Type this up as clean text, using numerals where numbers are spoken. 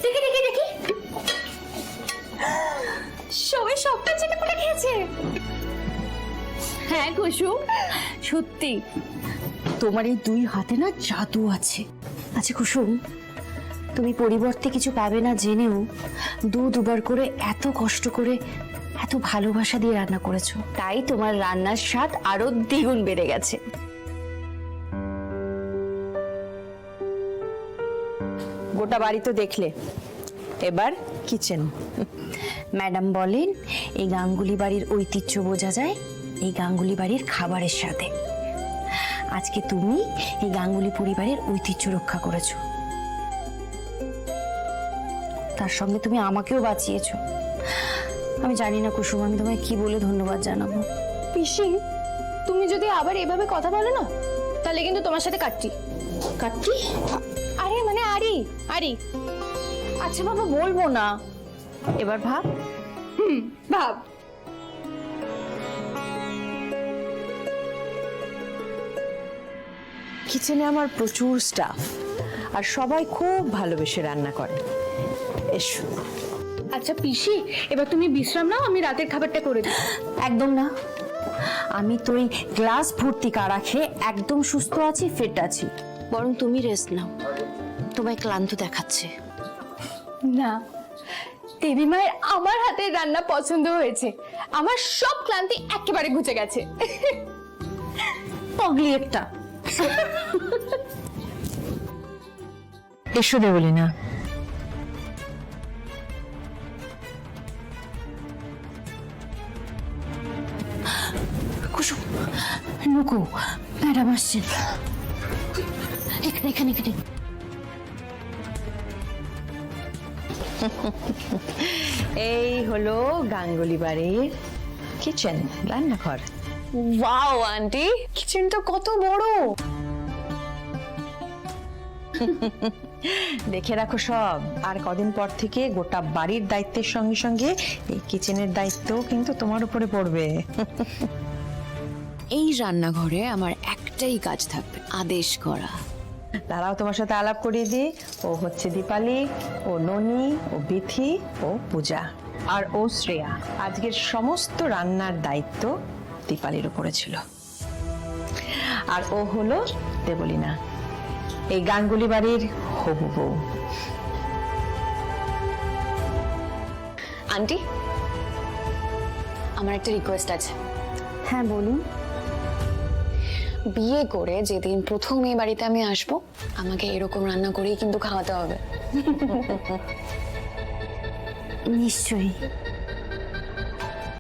দেখি দেখি দেখি, সবাই সবটা চেটে পুটে খেয়েছে। হ্যাঁ কুসুম, সত্যি তোমার এই দুই হাতে না জাদু আছে। আচ্ছা কুসুম, তুমি পরিবর্তে কিছু পাবে না জেনেও দুবার করে এত কষ্ট করে এত ভালোবাসা দিয়ে রান্না করেছো, তাই তোমার রান্নার স্বাদ আরো দ্বিগুণ বেড়ে গেছে। গোটা বাড়ি তো দেখলে, এবার কিচেন। ম্যাডাম বলেন এই গাঙ্গুলি বাড়ির ঐতিহ্য বোঝা যায় এই গাঙ্গুলি বাড়ির খাবারের সাথে। আজকে তুমি এই গাঙ্গুলি পরিবারের ঐতিহ্য রক্ষা করেছো, তার সঙ্গে তুমি আমাকেও বাঁচিয়েছো। আমি জানি না কুসুম, আমি তোমায় কি বলে ধন্যবাদ জানাবো। পিসি, তুমি যদি আবার এভাবে কথা বলো না, তাহলে কিন্তু তোমার সাথে কাটছি। কাটতি? আরে মানে আরি আরি। আচ্ছা বাবা, বলবো না, এবার ভাব। ভাব। কিচেনে আমার প্রচুর স্টাফ, আর সবাই খুব ভালোবেসে রান্না করে। এসো। আচ্ছা পিসি, এবার তুমি বিশ্রাম নাও, আমি রাতের খাবারটা করে দিই। একদম না, আমি তো এই গ্লাস ভর্তি কাড়া খেয়ে একদম সুস্থ আছি, ফিট আছি। বরং তুমি রেস্ট নাও, তোমায় ক্লান্ত দেখাচ্ছে। না, দেবী মায়ের আমার হাতের রান্না পছন্দ হয়েছে, আমার সব ক্লান্তি একেবারে ঘুচে গেছে। পগলি একটা। এসো দেবলীনা। কুসুম, নুকু, ম্যাডাম আসছেন। এখানে এখানে এখানে। এই হলো গাঙ্গুলি বাড়ির কিচেন, রান্নাঘর। ওয়াও আন্টি, কিচেনটা কত বড়। দেখে রাখো সব, আর কদিন পর থেকে গোটা বাড়ির দায়িত্বের সঙ্গে সঙ্গে এই কিচেনের দায়িত্বও কিন্তু তোমার উপরে পড়বে। এই রান্নাঘরে আমার একটাই কাজ থাকবে, আদেশ করা। তারাও তোমার সাথে আলাপ করিয়ে দিই। ও হচ্ছে দীপালি, ও ননি, ও বিথি, ও পূজা, আর ও শ্রেয়া। আজকের সমস্ত রান্নার দায়িত্ব দীপালির উপরে ছিল। আর ও হলো দেবলীনা, এই গাঙ্গুলি বাড়ির হবু বউ। আন্টি, আমার একটা রিকোয়েস্ট আছে। হ্যাঁ বলুন। বিয়ে করে যেদিন প্রথম এই বাড়িতে আমি আসবো, আমাকে এরকম রান্না করেই কিন্তু খাওয়াতে হবে। নিশ্চয়ই।